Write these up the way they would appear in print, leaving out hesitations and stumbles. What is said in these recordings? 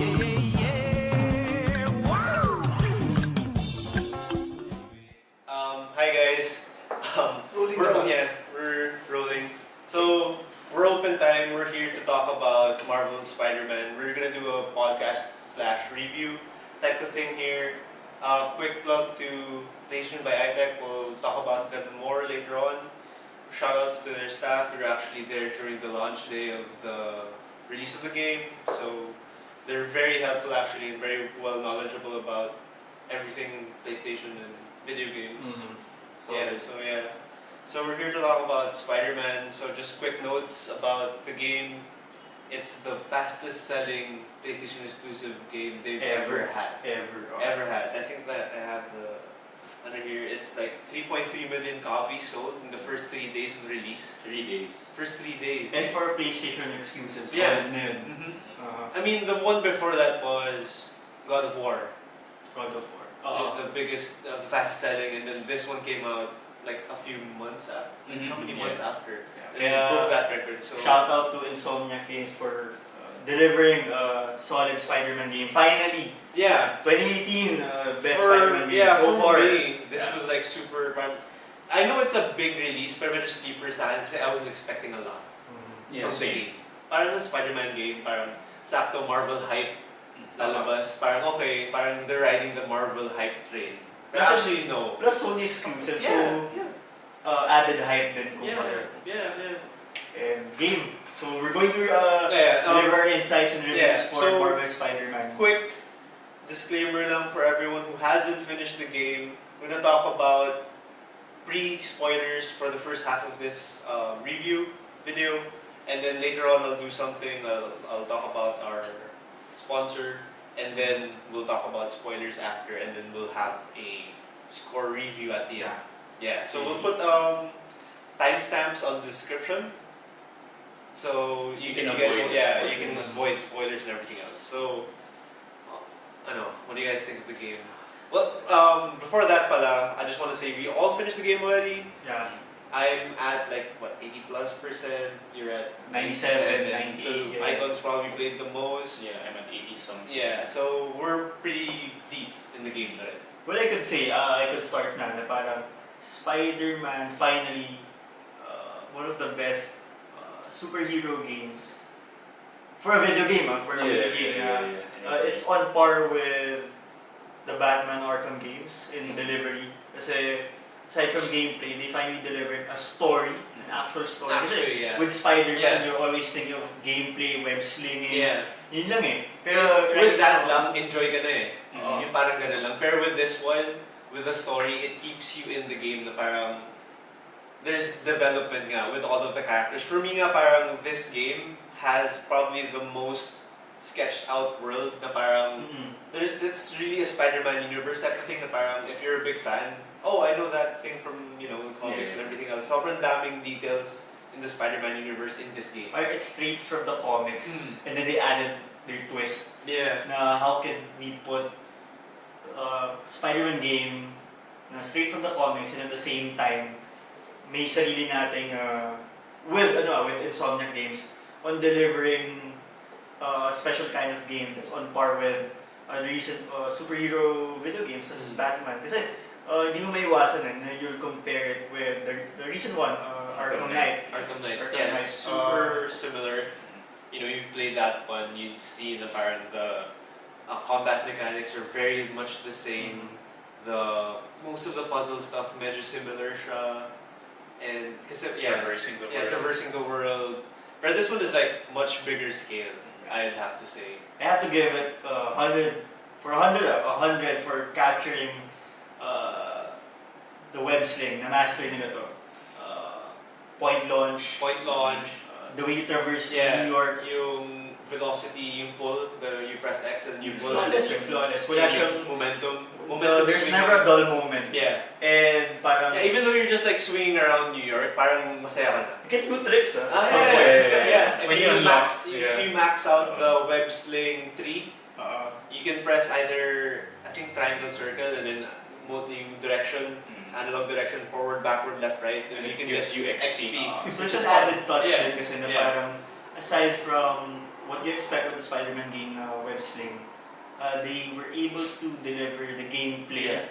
Hi guys. We're rolling. So we're open time. We're here to talk about Marvel Spider-Man. We're gonna do a podcast / review type of thing here. Quick plug to PlayStation by iTech. We'll talk about them more later on. Shoutouts to their staff. We were actually there during the launch day of the release of the game. So they're very helpful actually and very well knowledgeable about everything PlayStation and video games. So we're here to talk about Spider-Man. So just quick notes about the game. It's the fastest selling PlayStation exclusive game they've ever had. Ever had. I think that I have the under here. It's like 3.3 million copies sold in the first 3 days of release. 3 days. First 3 days. And for a PlayStation exclusive, Yeah. solid na yun. I mean, the one before that was God of War. God of War. The biggest, the fastest selling, and then this one came out like a few months after. How many months after? Yeah. And it broke that record. So Shout out to Insomniac Games for delivering a solid Spider-Man game. Finally, yeah, 2018, best Spider-Man game so far. For me, this was like super. I know it's a big release, but medyo sleeper sa akin kasi I was expecting a lot from the game. Parang the Spider-Man game, parang sakto Marvel hype lalabas. Parang okay, parang they're riding the Marvel hype train. But actually, no. Plus Sony exclusive, so added hype din kumbaga. And game. So we're going to deliver our insights and reviews for Marvel Spider-Man. Quick disclaimer lang for everyone who hasn't finished the game. We're gonna talk about pre-spoilers for the first half of this review video, and then later on I'll do something. I'll talk about our sponsor, and then we'll talk about spoilers after, and then we'll have a score review at the end. Yeah. So we'll put timestamps on the description. So you can avoid spoilers and everything else. So I know. What do you guys think of the game? Well, before that pala, I just want to say we all finished the game already. Yeah. I'm at like what 80+%. You're at 97, 90. So Icon's probably played the most. Yeah, I'm at 80 something. Yeah. So we're pretty deep in the game already. Well, I could say, I could start na parang Spider-Man finally one of the best superhero games for a video game. It's on par with the Batman Arkham games in delivery. Kasi aside from gameplay, they finally delivered a story, an actual story. Actually, With Spider-Man, you always think of gameplay, web slinging. Yeah. Yun lang eh. Pero with that lang, enjoy ka na eh. Yung parang ganun lang. Pero with this one, with the story, it keeps you in the game na parang there's development nga with all of the characters. For me nga parang this game has probably the most sketched out world na parang it's really a Spider-Man universe type of thing na parang if you're a big fan, I know that thing from the comics and everything else. Sobrang daming details in the Spider-Man universe in this game. It's straight from the comics and then they added their twist. Yeah. Na how can we put Spider-Man game na straight from the comics and at the same time may sarili nating with Insomniac Games on delivering a special kind of game that's on par with the recent superhero video games such as Batman. Kasi hindi mo maiwasan na you'll compare it with the recent one, Arkham Knight. Arkham Knight. Super similar. You've played that one, you'd see the combat mechanics are very much the same. Most of the puzzle stuff medyo similar siya. And kasi traversing the world. But this one is like much bigger scale, I'd have to say. I have to give it 100 for capturing the web sling na mastery nila to. Point launch. The way you traverse New York. Yung velocity, yung pull, you press X and you pull. Flawless. Wala siyang momentum. There's never a dull moment. Yeah. And parang even though you're just like swinging around New York, parang masaya ka na. You can do tricks, If When you max out the web sling 3, you can press either triangle, circle, and then yung direction, analog direction, forward, backward, left, right, and it gives you XP. So it's just added touch kasi na parang aside from what you expect with the Spider-Man game Web Sling, they were able to deliver the gameplay Yeah.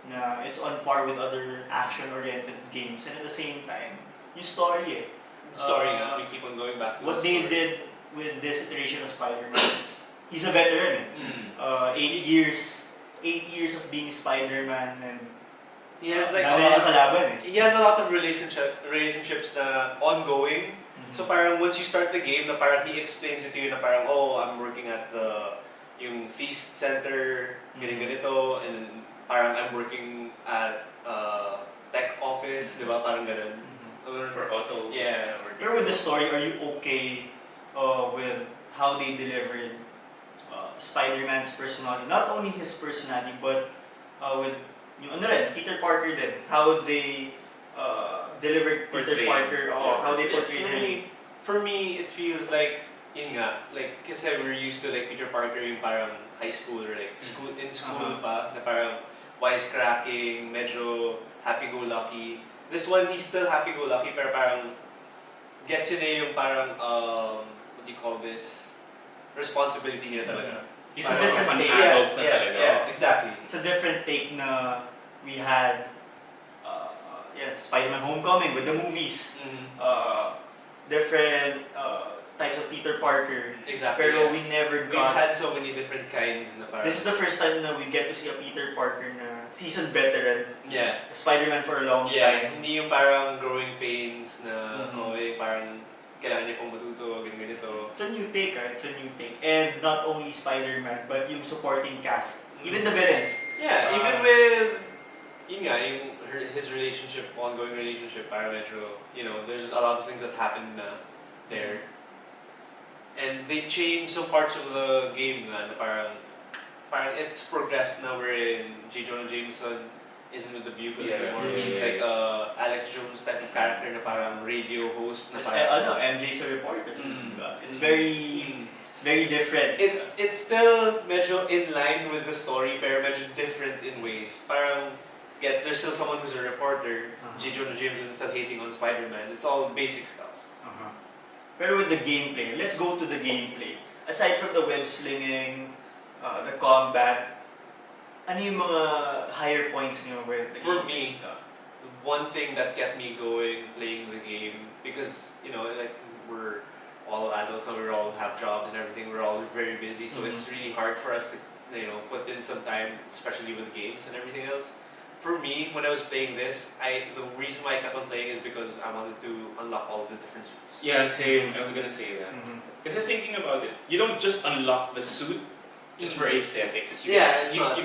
na it's on par with other action-oriented games, and at the same time, yung story Story nga, we keep on going back to what the they story. did with this iteration of Spider-Man is, he's a veteran 8 years, 8 years of being Spider-Man, and He has like dami niyang kalaban he has a lot of relationships na ongoing. So parang once you start the game, na parang he explains it to you na parang, oh, I'm working at yung feast center, ganito, and then parang I'm working at tech office, di ba? Parang ganun. For auto. Yeah. Pero with the story, are you okay with how they delivered Spider-Man's personality? Not only his personality, but with yung ano rin, Peter Parker din. How they delivered Peter Portray. Parker, how they portrayed him. For me, it feels like, yun nga, like, kasi we're used to like Peter Parker yung parang high school or like in school pa, na parang wisecracking, medyo happy-go-lucky. This one, he's still happy-go-lucky, pero parang gets yun na yung parang, what do you call this? Responsibility niya talaga. He's Parang more of an different adult na yeah, talaga. yeah, exactly. It's a different take na we had Spider-Man Homecoming with the movies. Different types of Peter Parker. Exactly. Pero yeah. we never We've got... had so many different kinds na parang... This is the first time na we get to see a Peter Parker na seasoned veteran. Yeah. Spider-Man for a long Yeah, time. hindi yung parang growing pains na, Mhm. parang kailangan niya pong matuto, ganito. It's a new take, It's a new take. And not only Spider-Man, but yung supporting cast. Even the villains. Yeah, even with, yun nga, his relationship, ongoing relationship, parang medyo, there's a lot of things that happened na there. And they changed some parts of the game na parang it's progressed now wherein J. Jonah Jameson isn't with the Bugle anymore. He's like Alex Jones type of character na parang radio host na parang... MJ's a reporter. It's very different. It's still medyo in line with the story pero medyo different in ways. Parang there's still someone who's a reporter. J. Jonah Jameson is still hating on Spider-Man. It's all basic stuff. Pero with the gameplay, let's go to the gameplay. Aside from the web slinging, the combat, ano yung mga higher points niyo with the For gameplay? me, the one thing that kept me going playing the game, because like we're all adults and we all have jobs and everything, we're all very busy, so it's really hard for us to put in some time, especially with games and everything else. For me, when I was playing this, the reason why I kept on playing is because I wanted to unlock all the different suits. Yeah, same. I was gonna say that. Because thinking about it, you don't just unlock the suit just for aesthetics. You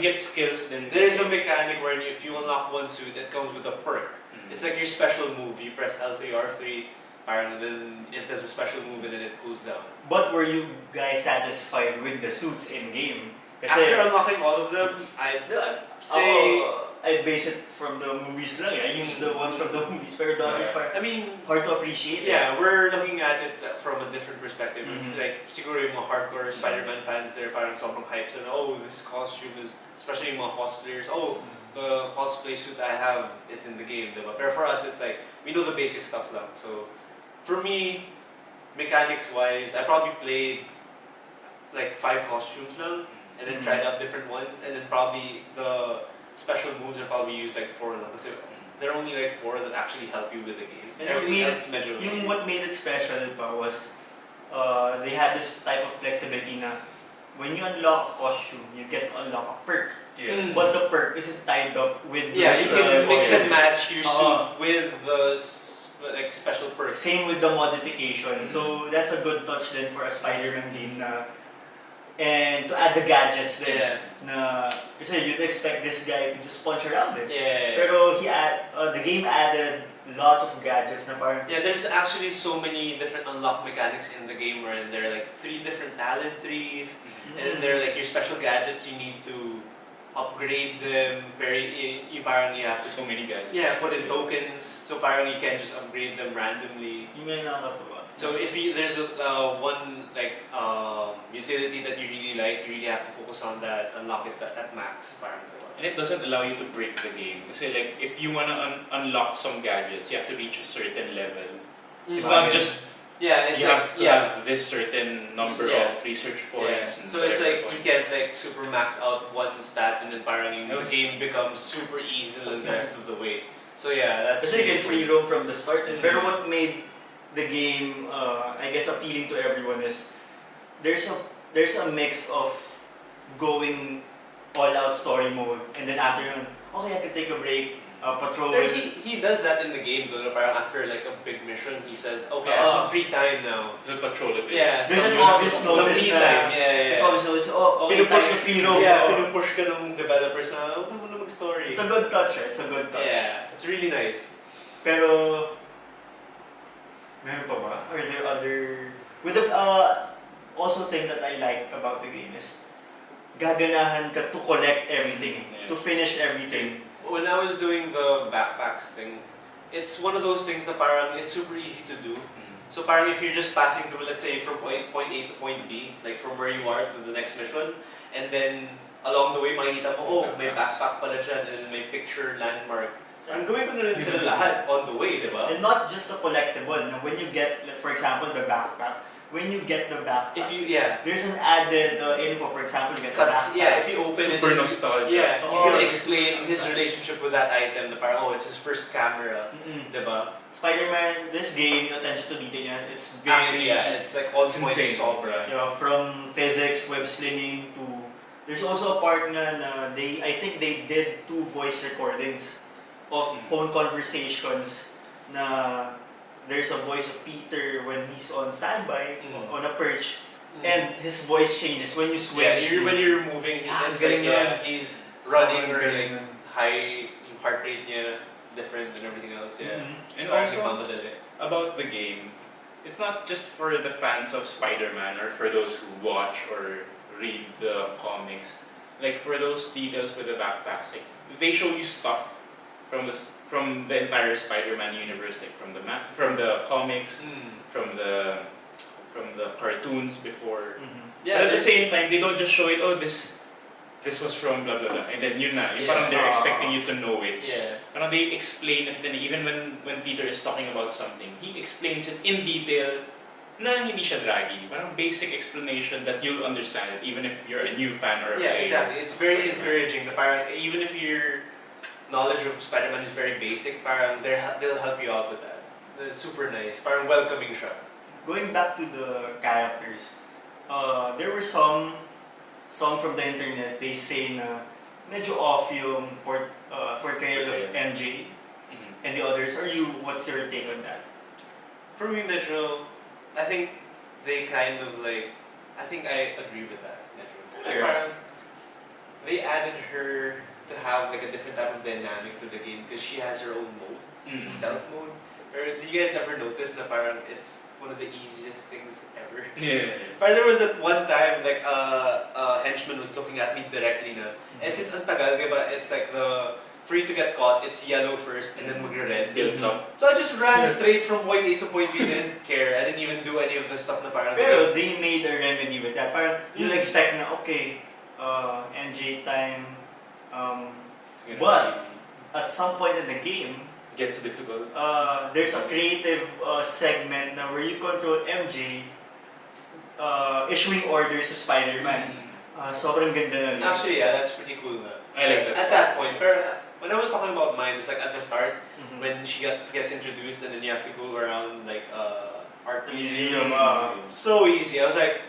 get skills then. There is a mechanic where if you unlock one suit, it comes with a perk. It's like your special move. You press L3, R3, and then it does a special move and then it cools down. But were you guys satisfied with the suits in game? After unlocking all of them, I'd say... I base it from the movies lang. I use the ones from the movies, pero the others parang I mean, hard to appreciate. yeah, we're looking at it from a different perspective. Mhm. Like, siguro yung mga hardcore Spider-Man fans, they're parang sobrang hyped and this costume is, especially yung mga cosplayers, the cosplay suit I have, it's in the game, diba? Pero for us, it's like, we know the basic stuff lang. So, for me, mechanics-wise, I probably played like 5 costumes lang, and then tried out different ones, and then probably the special moves are probably used like 4 lang. Kasi there are only like 4 that actually help you with the game. And Everything else medyo... What made it special pa was they had this type of flexibility na when you unlock a costume, you get to unlock a perk. Yeah. But the perk isn't tied up with Yeah, those, you can mix costume. and match your suit with the like special perks. Same with the modification. So that's a good touch then for a Spider-Man game na. And to add the gadgets then, na kasi you'd expect this guy to just punch around it. Yeah. Pero the game added lots of gadgets na parang... Yeah, there's actually so many different unlock mechanics in the game where there are like 3 different talent trees, and then there are like your special gadgets you need to upgrade them. You have to So many gadgets. put in tokens, so parang you can just upgrade them randomly. Yung nga nakakatuwa. So if there's one like utility that you really like, you really have to focus on that, unlock it at max. Parang And it doesn't allow you to break the game. Kasi like, if you wanna unlock some gadgets, you have to reach a certain level. It's not just Yeah, it's you like, have to have this certain number Yeah. of research points. And So it's whatever like you points. can't like super max out one stat and then parang It the was- game becomes super easy the rest of the way. So yeah, that's Kasi you can free roam from the start. Mhm. Pero what made the game, I guess, appealing to everyone is there's a mix of going all out story mode and then after yun, okay, I can take a break, patrol. Pero he does that in the game though. Parang after like a big mission, he says, "Okay, I have some free time now." He'll patrol a bit. Yeah, There's some- an obvious some notice free na- time. Yeah. It's always notice, okay, Pinupush time to free roam. Yeah, Oh. pinupush ka ng developers na huwag mo na mag-story. It's a good touch, right? It's a good touch. Yeah, it's really nice. Pero, meron pa ba? Are there other... With the, also thing that I like about the game is gaganahan ka to collect everything, Yeah. to finish everything. When I was doing the backpacks thing, it's one of those things that parang it's super easy to do. So parang if you're just passing through, let's say from point A to point B, like from where you are to the next mission, and then along the way makikita mo, oh, may backpack pala dyan, and may picture landmark. Ang gawin ko na rin sila lahat on the way, di ba? And not just the collectible. No? When you get, like, for example, the backpack, when you get the backpack, If you, yeah. there's an added info. For example, you get the Cuts, backpack. yeah, if you open Super it, nostalgia. yeah, he's Oh. gonna explain his relationship with that item. Na parang, oh, it's his first camera, diba? Spider-Man, this game, attention to detail niya, it's very... Actually, yeah, it's like on It's point insane. sobra. You know, from physics, web slinging to... There's also a part na I think they did 2 voice recordings of phone conversations na there's a voice of Peter when he's on standby, on a perch, and his voice changes when you swim. Yeah, when you're moving, Ah, it's like, galing yeah, nun. he's running or Galing like nun. high, yung heart rate niya, different than everything else, yeah. Mhm. And Parang also, nagmamadali. about the game, it's not just for the fans of Spider-Man or for those who watch or read the comics. Like for those details with the backpacks, like they show you stuff from the entire Spider-Man universe, like from the comics, from the cartoons before. Yeah, But at the same time, they don't just show it. Oh, this was from blah blah blah, and then yun na. Yung parang they're expecting you to know it. yeah. Parang they explain it, then even when Peter is talking about something, he explains it in detail na hindi siya draggy. Parang basic explanation that you'll understand it, even if you're a new fan or a Yeah, player. exactly. It's very encouraging. Na parang, even if your knowledge of Spider-Man is very basic, parang they'll help you out with that. It's super nice. Parang welcoming siya. Going back to the characters, there were some from the internet, they say na medyo off yung portrayal of MJ Mhm. and the others. What's your take on that? For me, medyo, I think they kind of like, I think I agree with that. Medyo. Yeah. Parang, they added her to have like a different type of dynamic to the game because she has her own mode, Mhm. stealth mode. Or did you guys ever notice that parang it's one of the easiest things ever? Yeah. But there was that one time like a henchman was looking at me directly na. And since ang tagal, diba, it's like for you to get caught, it's yellow first and then magre-red. Builds up. So I just ran straight from point A to point B, didn't care. I didn't even do any of the stuff na parang... Pero they made a remedy with that. Parang you'll Mm. expect na, okay, MJ time, It's gonna But- be- at some point in the game, gets difficult. there's a creative segment na where you control MJ issuing orders to Spider-Man. Sobrang ganda nun. Actually, yeah, that's pretty cool na. I like that. At that point, pero when I was talking about mine, it's like at the start, Mhm. when she gets introduced and then you have to go around like art Museum, so easy. I was like,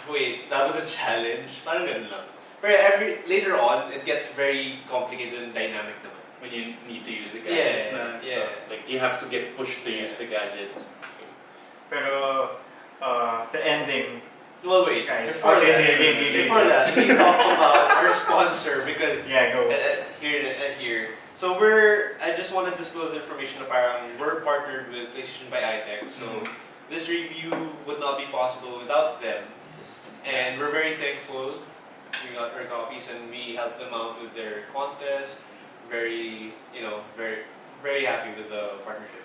wait, that was a challenge. Parang ganun lang. But later on, it gets very complicated and dynamic naman. When you need to use the gadgets Yeah, na and yeah. stuff. Like you have to get pushed to use the gadgets. Pero the ending, Well, wait, guys. before Sige, that, sige, game. before that, we talk about our sponsor because Yeah, go. here. So I just want to disclose information na parang we're partnered with PlayStation by iTech. So this review would not be possible without them. And we're very thankful. We got our copies and we helped them out with their contest. Very, very, very happy with the partnership.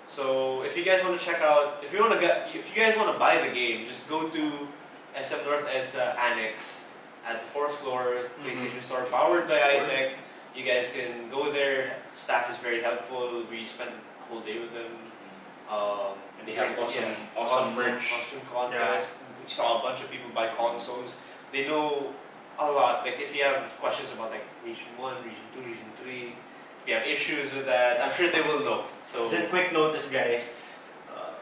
So if you guys want to check out, if you guys want to buy the game, just go to SM North EDSA Annex at the 4th floor PlayStation Store, powered by iTech. You guys can go there. Staff is very helpful. We spent a whole day with them. And they have awesome Con- merch. costume contest. We saw a bunch of people buy consoles. They know a lot. Like if you have questions about like region 1, region 2, region 3, if you have issues with that, I'm sure they will know. So As a quick notice, guys,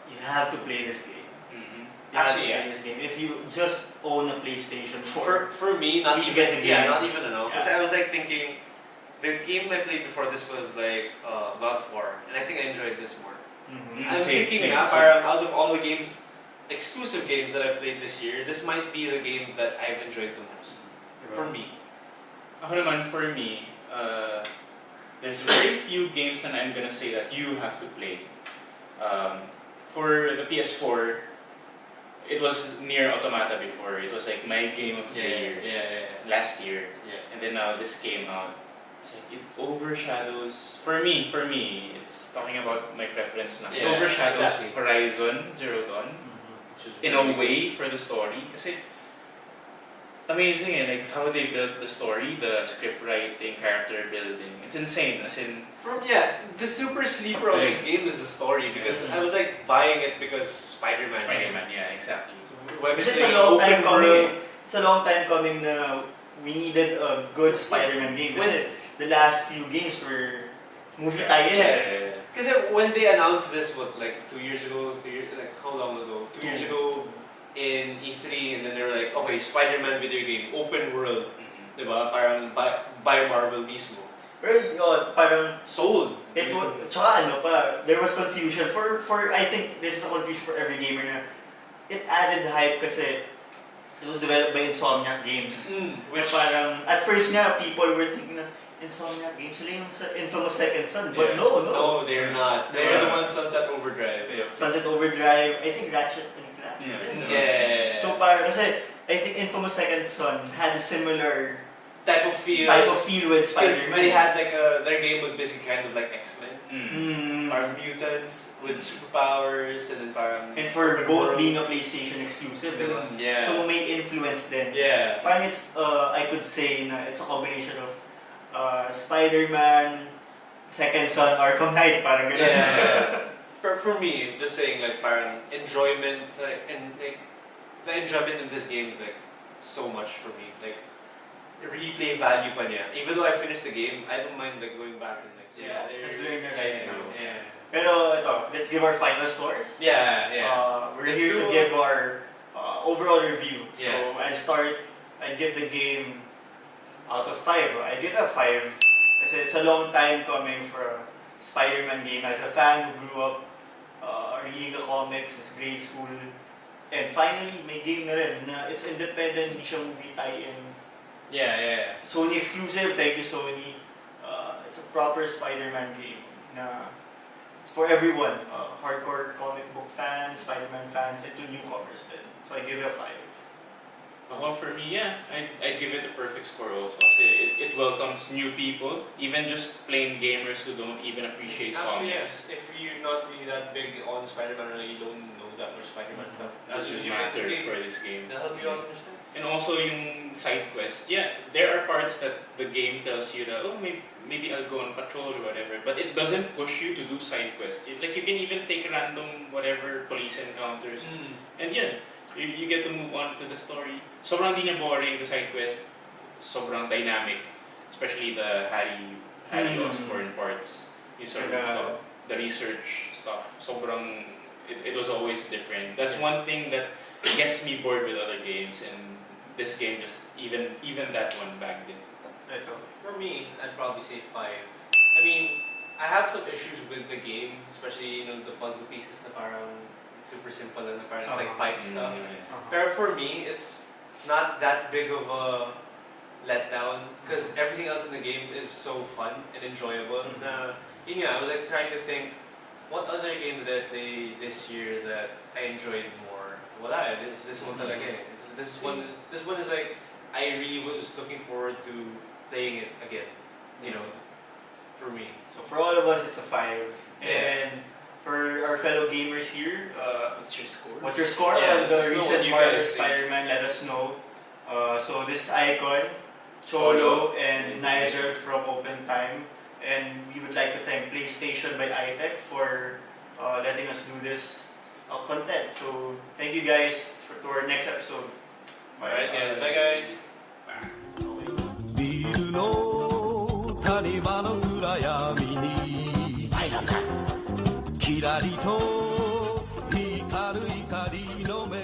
you have to play this game. Mhm. You have Actually, to play this game. If you just own a PlayStation 4, for me, not Please even get the yeah, game. not even a no. Because Yeah. I was like thinking, the game I played before this was like God of War, and I think I enjoyed this more. Mhm. I'm Same, thinking same, now, same. parang out of all the games, exclusive games that I've played this year, this might be the game that I've enjoyed the most. For me. Ako naman, for me, there's very few games that I'm gonna say that you have to play. For the PS4, it was near Automata before. It was like my game of the year last year. yeah. And then now this came out. It's like it overshadows for me. It's talking about my preference now. It Yeah, overshadows exactly. Horizon Zero Dawn Which is in very a way for the story. Kasi amazing like how they built the story, the script writing, character building. It's insane. As in, the super sleeper of this game is the story because I was like buying it because Spider-Man. Spider-Man. Yeah, exactly. Because it's a long time coming. It's a long time coming na we needed a good Spider-Man game. Kasi the last few games were movie tie-ins. Yeah. Because when they announced this, what, like 2 years ago, 3 years, like how long ago? 2 years ago in E3, and then they were like, okay, Spider-Man video game, open world, Mhm. diba? Parang by Marvel mismo. Pero parang Sold. it was, tsaka ano pa, there was confusion for I think this is a confusion for every gamer na it added hype kasi it was developed by Insomniac Games. Which Parang at first nga people were thinking na Insomniac Games sila yung sa Infamous Second Son, but Yeah. no. they're not. They're the ones Sunset Overdrive. Yeah. Sunset Overdrive, I think Ratchet and Clank. Yeah. Yeah. So parang kasi I think Infamous Second Son had a similar type of feel. with Because Spider-Man. they had like their game was basically kind of like X-Men. Mm. Parang mutants with superpowers, and then parang And for open both world. being a PlayStation exclusive, diba? Yeah. So may influence din. yeah. Parang it's, I could say na it's a combination of Spider-Man, Second Son, Arkham Knight, parang gano'n. Yeah. For me, just saying like parang enjoyment, and like the enjoyment in this game is like so much for me. Like replay value pa niya. Even though I finished the game, I don't mind like going back and like Yeah, let's learn that right right now. now. Yeah. Pero ito, let's give our final scores. Yeah. We're Let's here to do- give our overall review. Yeah. So I give the game out of 5. I give it a 5 kasi it's a long time coming for a Spider-Man game. As a fan who grew up reading the comics since grade school, and finally may game na rin na it's independent, hindi siya movie tie-in. Yeah. Sony exclusive, thank you Sony. It's a proper Spider-Man game na it's for everyone. Hardcore comic book fans, Spider-Man fans, and to newcomers din. So I give it a 5. Ako for me, yeah, I'd give it a perfect score also. Kasi it welcomes new people, even just plain gamers who don't even appreciate Actually, comics. yes. If you're not really that big on Spider-Man, or you don't know that much Spider-Man stuff, It doesn't you get matter this game, for this game. that'll help you all understand. And also yung side quest, yeah, there are parts that the game tells you that, oh, maybe I'll go on patrol or whatever, but it doesn't push you to do side quests. Like you can even take random whatever police encounters, and yeah, you get to move on to the story. Sobrang di niya boring the side quest, sobrang dynamic, especially the Harry Osborn parts, yung sort of the research stuff. Sobrang it was always different. That's one thing that gets me bored with other games, and this game just even that one bagged it. For me, I'd probably say 5. I mean, I have some issues with the game, especially the puzzle pieces na parang super simple and parang it's like pipe stuff. Pero for me, it's not that big of a letdown because everything else in the game is so fun and enjoyable. Na, yun nga, I was like trying to think, what other game did I play this year that I enjoyed more? Wala, this one talaga eh. This one is like, I really was looking forward to playing it again. For me. So for all of us, it's a 5. Yeah. And for our fellow gamers here, What's your score? what's your score Yeah, on the let us know what recent you Marvel guys think. Spider-Man? Let us know. So this is Icon, Cholo, and Nigel from Open Time. And we would like to thank PlayStation by iTech for letting us do this content. So thank you guys to our next episode. Alright guys, bye guys. ビルの谷間の暗闇にキラリと光る光の目